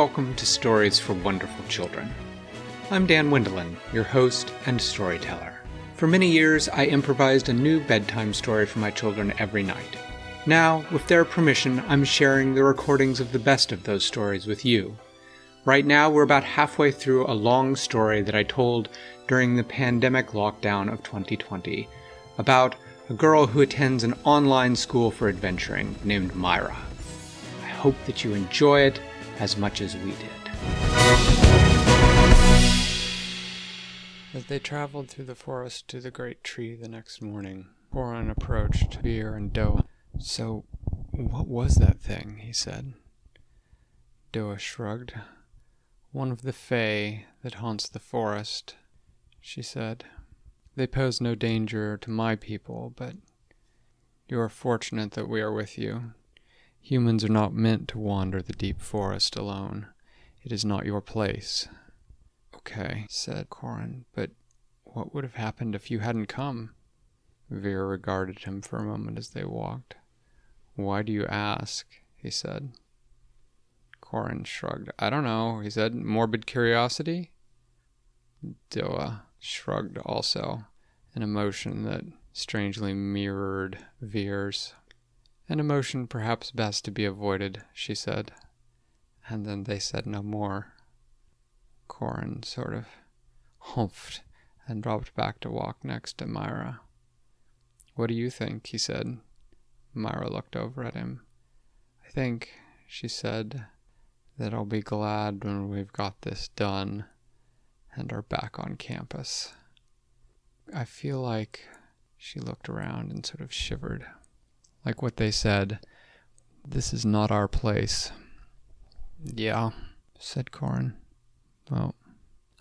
welcome to Stories for Wonderful Children. I'm Dan Wendelin, your host and storyteller. For many years, I improvised a new bedtime story for my children every night. Now, with their permission, I'm sharing the recordings of the best of those stories with you. Right now, we're about halfway through a long story that I told during the pandemic lockdown of 2020 about a girl who attends an online school for adventuring named Myra. I hope that you enjoy it as much as we did. As they traveled through the forest to the great tree the next morning, Corin approached Veer and Doa. "So, what was that thing?" he said. Doa shrugged. "One of the fae that haunts the forest," she said. "They pose no danger to my people, but you are fortunate that we are with you. Humans are not meant to wander the deep forest alone. It is not your place." "Okay," said Corin, "but what would have happened if you hadn't come?" Veer regarded him for a moment as they walked. "Why do you ask?" he said. Corin shrugged. "I don't know," he said. "Morbid curiosity?" Doa shrugged also, an emotion that strangely mirrored Veer's. "An emotion perhaps best to be avoided," she said. And then they said no more. Corin sort of humphed and dropped back to walk next to Myra. "What do you think?" he said. Myra looked over at him. "I think," she said, "that I'll be glad when we've got this done and are back on campus. I feel like," she looked around and sort of shivered, "like what they said, this is not our place." "Yeah," said Corin. "Well,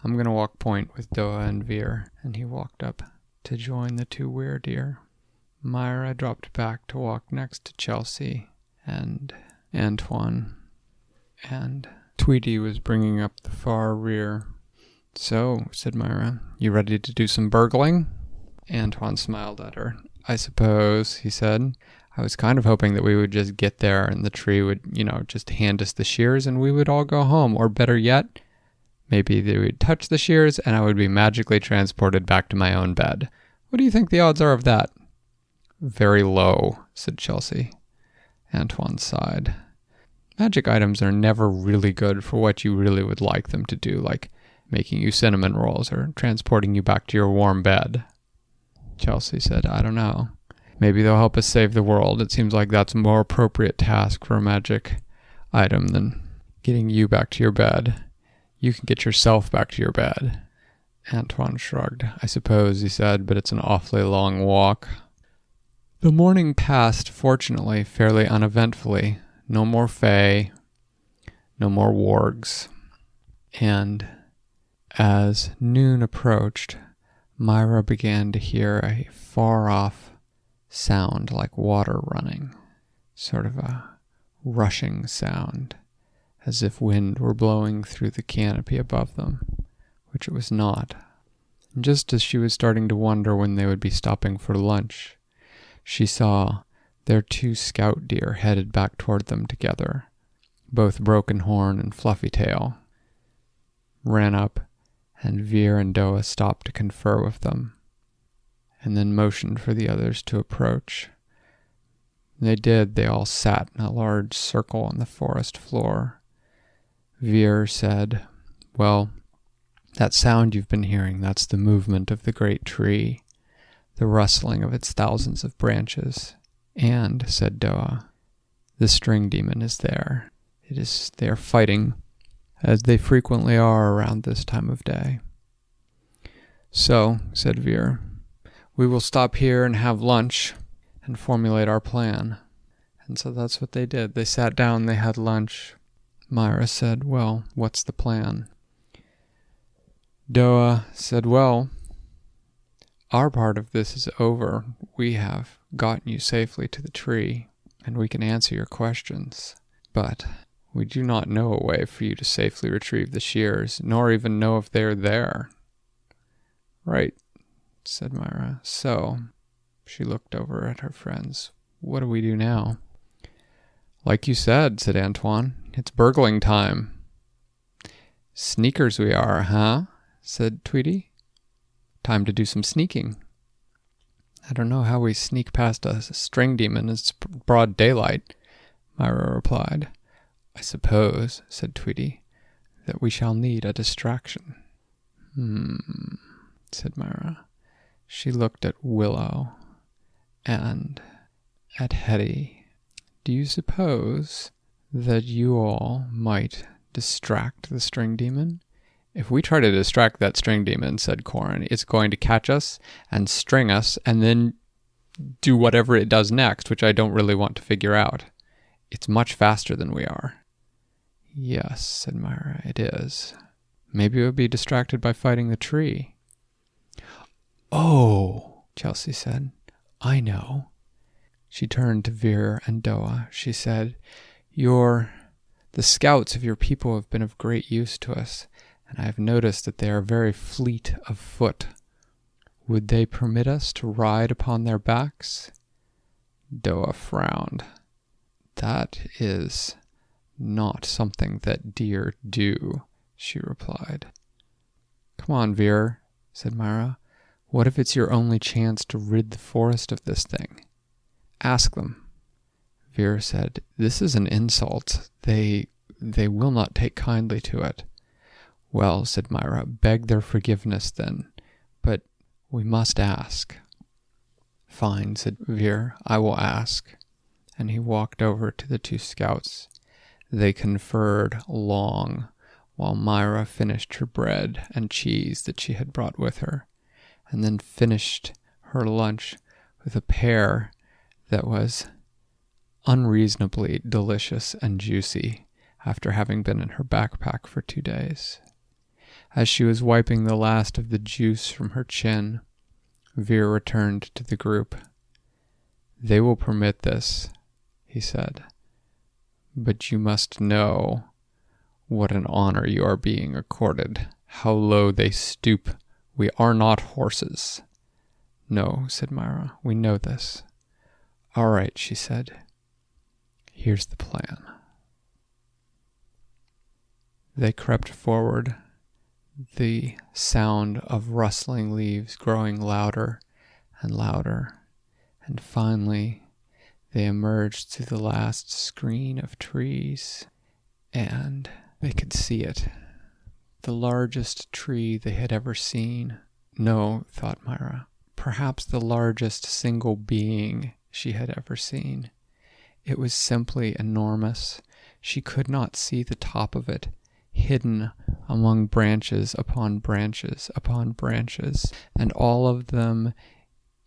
I'm going to walk point with Doa and Veer," and he walked up to join the two weredeer. Myra dropped back to walk next to Chelsea and Antoine, and Tweety was bringing up the far rear. "So," said Myra, "you ready to do some burgling?" Antoine smiled at her. "I suppose," he said. "I was kind of hoping that we would just get there and the tree would, just hand us the shears and we would all go home. Or better yet, maybe they would touch the shears and I would be magically transported back to my own bed. What do you think the odds are of that?" "Very low," said Chelsea. Antoine sighed. "Magic items are never really good for what you really would like them to do, like making you cinnamon rolls or transporting you back to your warm bed." Chelsea said, "I don't know. Maybe they'll help us save the world. It seems like that's a more appropriate task for a magic item than getting you back to your bed. You can get yourself back to your bed." Antoine shrugged. "I suppose," he said, "but it's an awfully long walk." The morning passed, fortunately, fairly uneventfully. No more fae, no more wargs. And as noon approached, Myra began to hear a far-off sound like water running, sort of a rushing sound, as if wind were blowing through the canopy above them, which it was not. And just as she was starting to wonder when they would be stopping for lunch, she saw their two scout deer headed back toward them together, both Broken Horn and Fluffy Tail. Ran up, and Veer and Doa stopped to confer with them, and then motioned for the others to approach. They did. They all sat in a large circle on the forest floor. Veer said, "Well, that sound you've been hearing, that's the movement of the great tree, the rustling of its thousands of branches. And," said Doa, "the string demon is there. They are fighting, as they frequently are around this time of day." "So," said Veer, "we will stop here and have lunch and formulate our plan." And so that's what they did. They sat down, they had lunch. Myra said, "Well, what's the plan?" Doa said, "Well, our part of this is over. We have gotten you safely to the tree, and we can answer your questions. But we do not know a way for you to safely retrieve the shears, nor even know if they are there." "Right," said Myra. "So," she looked over at her friends, "what do we do now?" "Like you said," said Antoine, "it's burgling time." "Sneakers we are, huh?" said Tweety. "Time to do some sneaking." "I don't know how we sneak past a string demon. It's broad daylight," Myra replied. "I suppose," said Tweety, "that we shall need a distraction." Said Myra. She looked at Willow and at Hetty. "Do you suppose that you all might distract the string demon?" "If we try to distract that string demon," said Corin, "it's going to catch us and string us and then do whatever it does next, which I don't really want to figure out. It's much faster than we are." "Yes," said Myra, "it is. Maybe it would be distracted by fighting the tree." "Oh," Chelsea said, "I know." She turned to Veer and Doa. She said, The scouts of your people have been of great use to us, and I have noticed that they are very fleet of foot. Would they permit us to ride upon their backs?" Doa frowned. "That is not something that deer do," she replied. "Come on, Veer," said Myra. "What if it's your only chance to rid the forest of this thing? Ask them." Veer said, "This is an insult. They will not take kindly to it." "Well," said Myra, "beg their forgiveness then. But we must ask." "Fine," said Veer, "I will ask." And he walked over to the two scouts. They conferred long, while Myra finished her bread and cheese that she had brought with her, and then finished her lunch with a pear that was unreasonably delicious and juicy after having been in her backpack for 2 days. As she was wiping the last of the juice from her chin, Veer returned to the group. "They will permit this," he said, "but you must know what an honor you are being accorded, how low they stoop. We are not horses." "No," said Myra, "we know this." "All right," she said. "Here's the plan." They crept forward, the sound of rustling leaves growing louder and louder, and finally they emerged through the last screen of trees, and they could see it. The largest tree they had ever seen. No, thought Myra, perhaps the largest single being she had ever seen. It was simply enormous. She could not see the top of it, hidden among branches upon branches upon branches, and all of them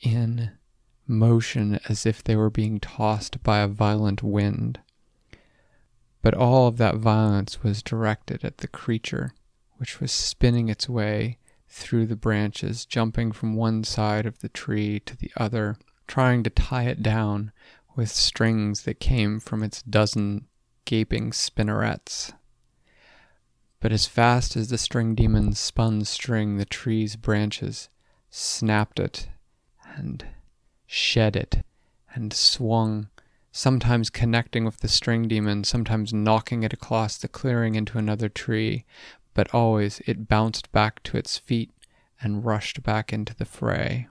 in motion as if they were being tossed by a violent wind. But all of that violence was directed at the creature, which was spinning its way through the branches, jumping from one side of the tree to the other, trying to tie it down with strings that came from its dozen gaping spinnerets. But as fast as the string demon spun string, the tree's branches snapped it and shed it and swung, sometimes connecting with the string demon, sometimes knocking it across the clearing into another tree, but always it bounced back to its feet and rushed back into the fray.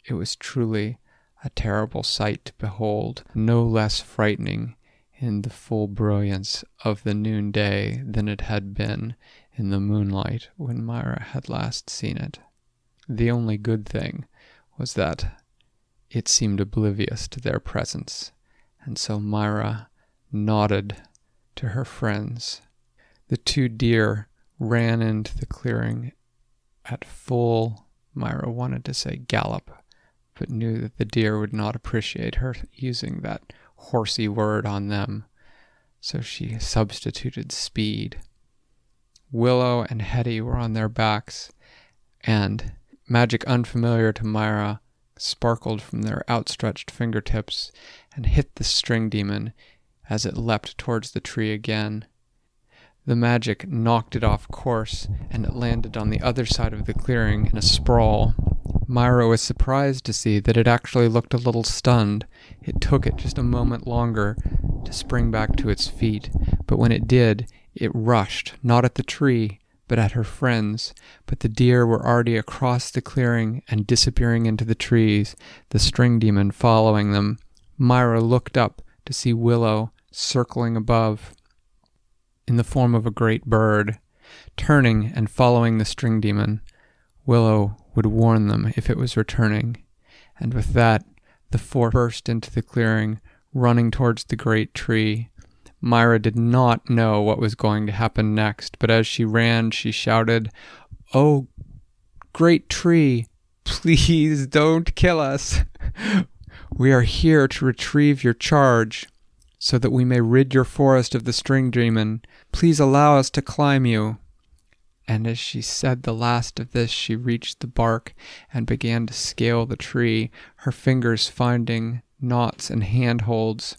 It was truly a terrible sight to behold, no less frightening in the full brilliance of the noonday than it had been in the moonlight when Myra had last seen it. The only good thing was that it seemed oblivious to their presence, and so Myra nodded to her friends. The 2 deer ran into the clearing at full, Myra wanted to say gallop, but knew that the deer would not appreciate her using that horsey word on them, so she substituted speed. Willow and Hetty were on their backs, and magic unfamiliar to Myra sparkled from their outstretched fingertips and hit the string demon as it leapt towards the tree again. The magic knocked it off course, and it landed on the other side of the clearing in a sprawl. Myra was surprised to see that it actually looked a little stunned. It took it just a moment longer to spring back to its feet, but when it did, It rushed, not at the tree, but at her friends. But the deer were already across the clearing and disappearing into the trees, the string demon following them. Myra looked up to see Willow circling above in the form of a great bird. Turning and following the string demon, Willow would warn them if it was returning. And with that, the four burst into the clearing, running towards the great tree. Myra did not know what was going to happen next, but as she ran, she shouted, "Oh, great tree, please don't kill us. We are here to retrieve your charge, so that we may rid your forest of the string demon. Please allow us to climb you." And as she said the last of this, she reached the bark and began to scale the tree, her fingers finding knots and handholds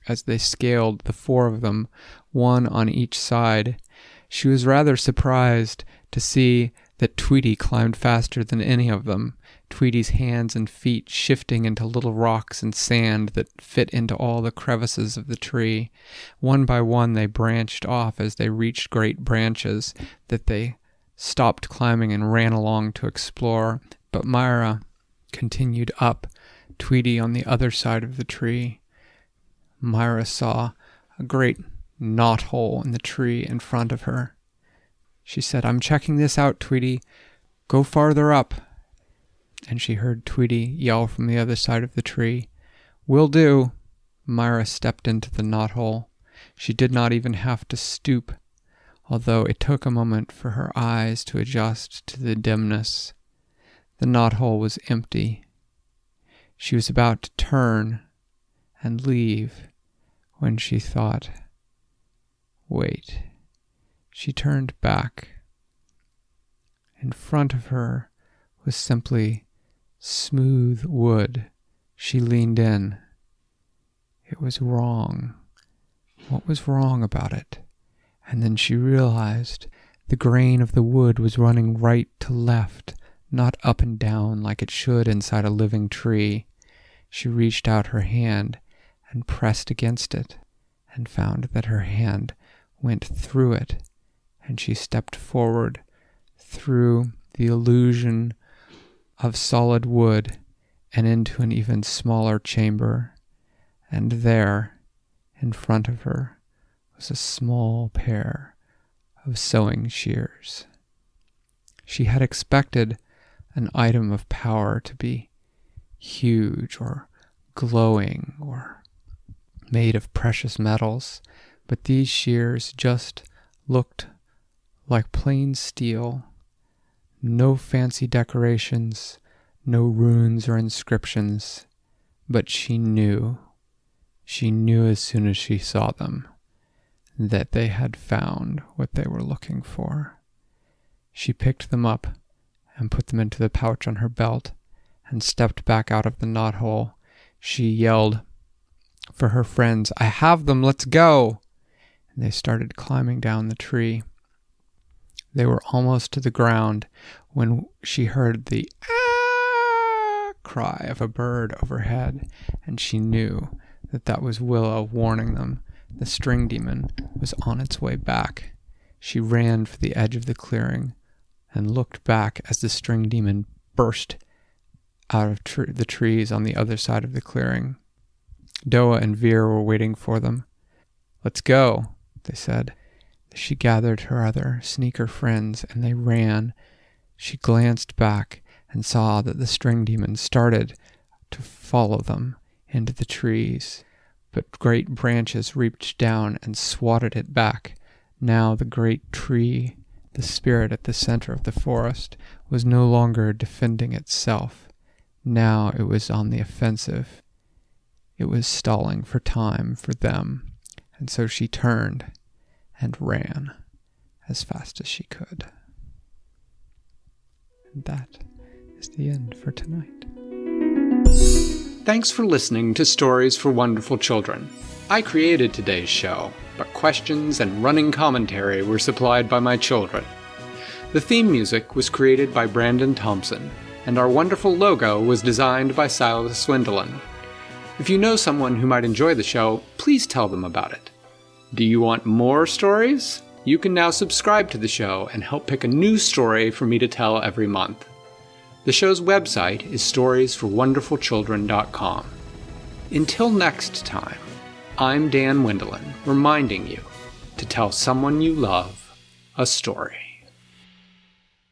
as they scaled, the four of them, one on each side. She was rather surprised to see that Tweety climbed faster than any of them, Tweety's hands and feet shifting into little rocks and sand that fit into all the crevices of the tree. One by one they branched off as they reached great branches that they stopped climbing and ran along to explore. But Myra continued up, Tweety on the other side of the tree. Myra saw a great knothole in the tree in front of her. She said, "I'm checking this out, Tweety. Go farther up." And she heard Tweety yell from the other side of the tree. "Will do." Myra stepped into the knothole. She did not even have to stoop, although it took a moment for her eyes to adjust to the dimness. The knothole was empty. She was about to turn and leave when she thought, "Wait." She turned back. In front of her was simply smooth wood. She leaned in. It was wrong. What was wrong about it? And then she realized the grain of the wood was running right to left, not up and down like it should inside a living tree. She reached out her hand and pressed against it, and found that her hand went through it, and she stepped forward through the illusion of solid wood and into an even smaller chamber. And there, in front of her, was a small pair of sewing shears. She had expected an item of power to be huge or glowing or made of precious metals, but these shears just looked like plain steel. No fancy decorations, no runes or inscriptions, but she knew as soon as she saw them, that they had found what they were looking for. She picked them up and put them into the pouch on her belt and stepped back out of the knothole. She yelled for her friends, "I have them, let's go!" And they started climbing down the tree. They were almost to the ground when she heard the "ah" cry of a bird overhead, and she knew that was Willow warning them. The string demon was on its way back. She ran for the edge of the clearing and looked back as the string demon burst out of the trees on the other side of the clearing. Doa and Veer were waiting for them. "Let's go," they said. She gathered her other sneaker friends and they ran. She glanced back and saw that the string demon started to follow them into the trees, but great branches reached down and swatted it back. Now the great tree, the spirit at the center of the forest, was no longer defending itself. Now it was on the offensive. It was stalling for time for them, and so she turned and ran as fast as she could. And that is the end for tonight. Thanks for listening to Stories for Wonderful Children. I created today's show, but questions and running commentary were supplied by my children. The theme music was created by Brandon Thompson, and our wonderful logo was designed by Silas Swindlin. If you know someone who might enjoy the show, please tell them about it. Do you want more stories? you can now subscribe to the show and help pick a new story for me to tell every month. The show's website is storiesforwonderfulchildren.com. Until next time, I'm Dan Wendelin, reminding you to tell someone you love a story.